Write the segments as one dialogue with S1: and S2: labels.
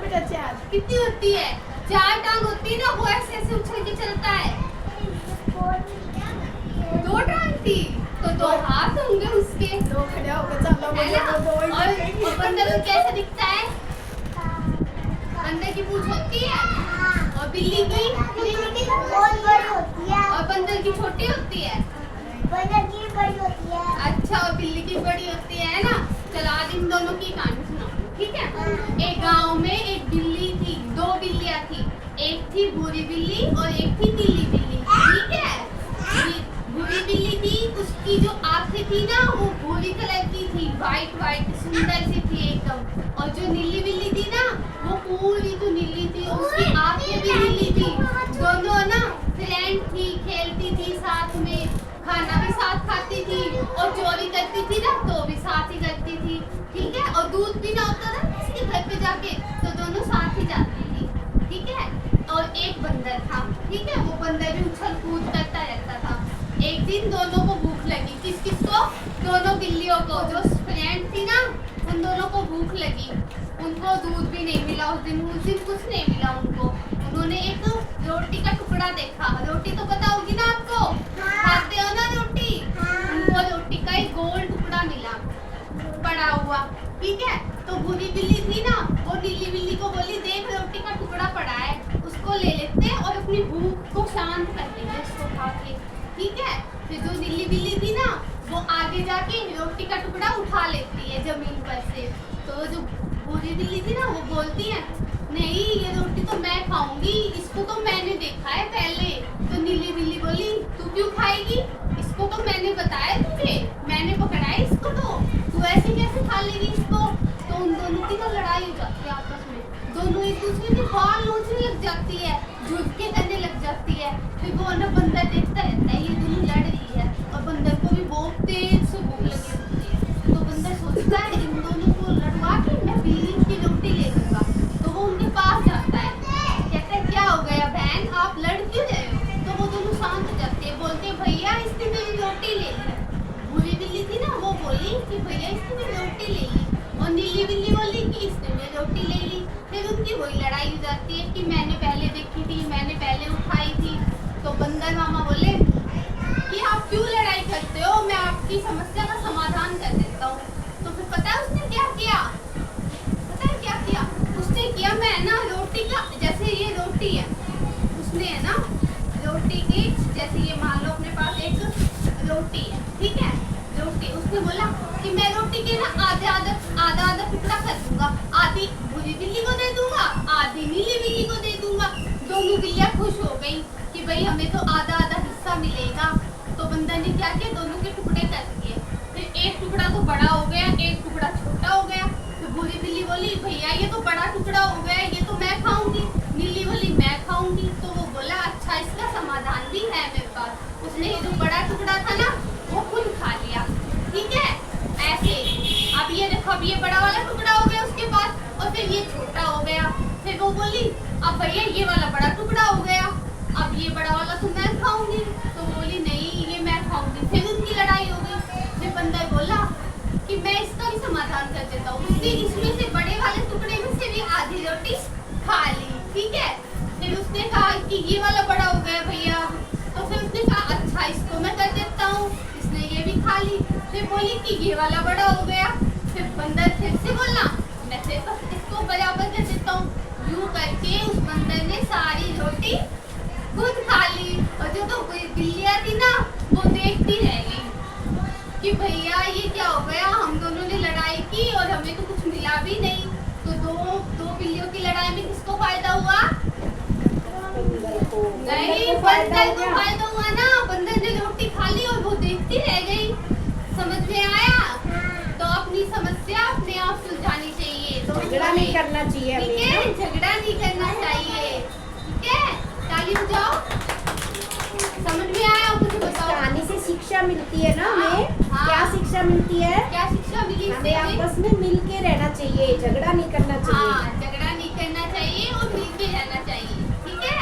S1: बेटा चार।
S2: कितनी होती है? 4 टांग होती है ना, वो ऐसे ऐसे उछल के चलता है। 2 टांग थी तो 2 हाथ होंगे उसके।
S1: 2 खड़े होकर चलो
S2: है ना? और बंदर को कैसा दिखता है? बंदर की पूंछ होती है और बिल्ली की
S3: बहुत बड़ी होती है
S2: और बंदर की छोटी होती है।
S3: बंदर की बड़ी होती है।
S2: अच्छा, और बिल्ली की बड़ी होती है ना। चलो आज इन दोनों की कहानी सुनाओ, ठीक है? एक गांव में एक बिल्ली थी, 2 बिल्लियां थी। एक थी भूरी बिल्ली और एक थी नीली बिल्ली, ठीक है? भूरी बिल्ली थी, उसकी जो आंखें थी ना वो भूरी कलर की थी, वाइट सुंदर सी थी एकदम। और जो नीली बिल्ली थी ना वो पूरी जो नीली थी, उसकी आंखें भी नीली थी। दोनों ना फ्रेंड थी, खेलती थी साथ में, खाना भी साथ खाती थी और चोरी करती थी ना तो भी साथ ही करती थी, ठीक है? और दूध भी ना होता था किसी घर पे जाके तो दोनों साथ ही जाती थी, ठीक है? और एक बंदर था, ठीक है? वो बंदर भी उछल कूद करता रहता था। एक दिन दोनों को भूख लगी, किस को? दोनों बिल्लियों को, जो फ्रेंड थी ना उन दोनों को भूख लगी। उनको दूध भी नहीं मिला उस दिन कुछ नहीं मिला उनको। उन्होंने एक रोटी का टुकड़ा देखा। रोटी तो पता होगी ना आपको, खाते हो ना रोटी? उनको रोटी का एक गोल टुकड़ा मिला पड़ा हुआ, ठीक है? तो भूरी बिल्ली थी ना वो नीली बिल्ली को बोली, देख रोटी का टुकड़ा पड़ा है, उसको ले लेते और अपनी भूख को शांत कर लेंगे उसको खा के, ठीक है? फिर जो नीली बिल्ली थी ना वो आगे जाके रोटी का टुकड़ा उठा लेती है जमीन पर से। तो जो भूरी बिल्ली थी ना वो बोलती है, नहीं ये रोटी तो मैं खाऊंगी, इसको तो मैंने देखा है पहले। तो नीली बिल्ली बोली, तू क्यों खाएगी? इसको तो मैंने बताया तुझे, मैंने पकड़ा है इसको, तो तू ऐसे कैसे खा लेगी इसको? तो उन दोनों की ना लड़ाई हो जाती है आपस में, दोनों एक दूसरे के बाल नोचने लग जाती है, झुटके करने लग जाती है। फिर वो ना बंदर देखता रहता है ये दोनों लड़ रही है और बंदर को भी बहुत तेज से भूख लगी होती है। तो बंदर सोचता है इन दोनों को लड़वा के मैं बिल्ली की रोटी ले लूंगा। तो वो उनके पास जाता है, कहता है क्या हो गया बहन, आप लड़ क्यों रहे हो? तो वो दोनों शांत हो जाते हैं, बोलते हैं भैया इसने मेरी रोटी ले ली। भूरी बिल्ली थी ना वो बोली कि भैया इसने मेरी रोटी ले ली, और नीली बिल्ली बोली कि इसने मेरी रोटी ले ली। फिर उनकी वही लड़ाई हो जाती है कि मैंने पहले देखी थी, मैंने पहले उठाई थी। तो बंदर मामा बोले कि आप क्यों लड़ाई करते हो, मैं आपकी समस्या का समाधान कर देता हूँ। तो फिर पता है उसने क्या किया? पता है क्या किया? उसने किया, मैं ना रोटी का, जैसे ये रोटी है, उसने है ना रोटी की, जैसे ये मान लो अपने पास एक रोटी है, ठीक है? रोटी, उसने बोला कि मैं रोटी के ना आधा टुकड़ा कर दूंगा, आधी भूरी बिल्ली को दे दूंगा, आधी नीली बिल्ली को दे दूंगा। दोनों बिल्लियां खुश हो गई कि भाई हमें तो आधा हिस्सा मिलेगा। तो बंदर ने क्या किया, दोनों के टुकड़े कर दिए। फिर एक टुकड़ा तो बड़ा हो गया, एक टुकड़ा छोटा हो गया। फिर भूरी बिल्ली बोली भैया ये तो बड़ा टुकड़ा हो गया, ये तो मैं खाऊंगी। नीली बोली मैं खाऊंगी। तो वो बोला अच्छा इसका समाधान भी है मेरे पास। उसने ये जो बड़ा टुकड़ा था ना वो खुद खा लिया, ठीक है? ऐसे अब ये देखो, अब ये बड़ा वाला टुकड़ा हो गया उसके पास और फिर ये छोटा हो गया। फिर वो बोली अब भैया ये वाला बड़ा टुकड़ा हो गया, अब ये बड़ा वाला तो मैं खाऊंगी। तो बोली नहीं ये मैं खाऊंगी। फिर उनकी लड़ाई हो गई। फिर बंदर बोला कि मैं इसका भी समाधान कर देता हूँ। उसने इसमें से बड़े वाले टुकड़े में से भी आधी रोटी खा ली, ठीक है? फिर उसने कहा कि ये वाला बड़ा हो गया भैया। तो फिर उसने कहा अच्छा इसको मैं कर देता हूँ। इसने ये भी खा ली। फिर बोली कि ये वाला बड़ा हो गया। फिर बंदर फिर से बोला मैं फिर इसको बराबर कर देता हूँ। यूं करके उस बंदर ने सारी रोटी खुद खा ली। और जो तो बिल्लियां थी ना वो देखती रह गई कि भैया ये क्या हो गया, हम दोनों ने लड़ाई की और हमें तो कुछ मिला भी नहीं। तो दो बिल्लियों की लड़ाई में किसको फायदा हुआ? नहीं, बंदर को फायदा हुआ ना। बंदर ने रोटी खा ली और वो देखती रह गई। समझ में आया? तो अपनी समस्या अपने आप सुलझानी चाहिए,
S1: झगड़ा नहीं करना चाहिए,
S2: ठीक है? झगड़ा नहीं करना चाहिए, ठीक है? ताली बजाओ। समझ में आया? कुछ बताओ।
S1: कहानी से शिक्षा मिलती है ना हमें।
S2: हाँ।
S1: क्या शिक्षा मिलती है?
S2: क्या शिक्षा मिली?
S1: हमें आपस में मिल के रहना चाहिए, झगड़ा नहीं करना चाहिए।
S2: हाँ, झगड़ा नहीं करना चाहिए और मिल के रहना चाहिए, ठीक है?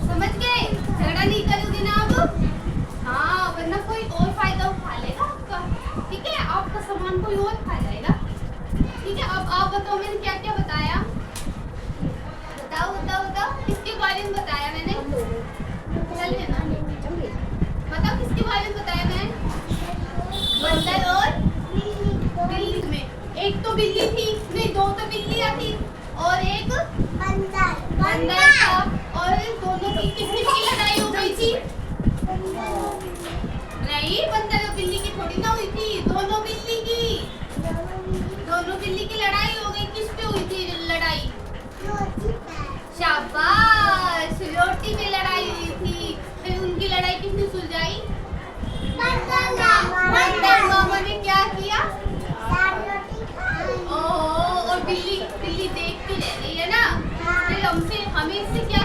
S2: समझ गए? झगड़ा नहीं करोगे ना अब, हाँ, वरना कोई और फायदा उठा लेगा आपका, ठीक है? आपका सामान कोई और खा जाएगा, ठीक है? अब आप बताओ मैंने क्या क्या बताया? बिल्ली थी, नहीं दो तो बिल्लियां थी और एक
S3: बंदर
S2: बंदर था और दोनों की किसकी लड़ाई हो गई थी? नहीं, बंदर और बिल्ली की थोड़ी ना हुई थी, दोनों बिल्ली की। दोनों बिल्ली की लड़ाई हो गई, किस पे हुई थी लड़ाई? शाबाश, रोटी पे लड़ाई हुई थी। फिर उनकी लड़ाई किसने सुलझाई? बंदर मामा ने क्या किया? और बिल्ली बिल्ली देखती रह गई है ना। फिर हमसे हमें इससे क्या